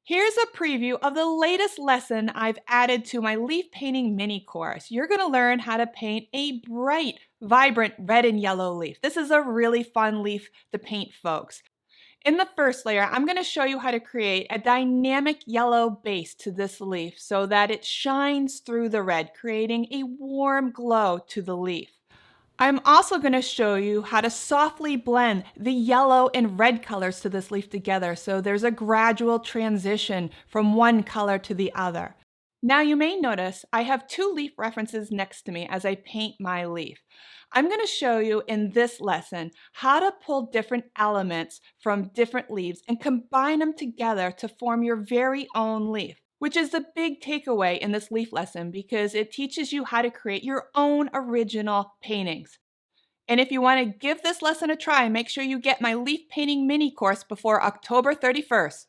Here's a preview of the latest lesson I've added to my leaf painting mini course. You're going to learn how to paint a bright, vibrant red and yellow leaf. This is a really fun leaf to paint, folks. In the first layer, I'm going to show you how to create a dynamic yellow base to this leaf so that it shines through the red, creating a warm glow to the leaf. I'm also going to show you how to softly blend the yellow and red colors to this leaf together so there's a gradual transition from one color to the other. Now you may notice I have two leaf references next to me as I paint my leaf. I'm going to show you in this lesson how to pull different elements from different leaves and combine them together to form your very own leaf, which is the big takeaway in this leaf lesson because it teaches you how to create your own original paintings. And if you want to give this lesson a try, make sure you get my leaf painting mini course before October 31st.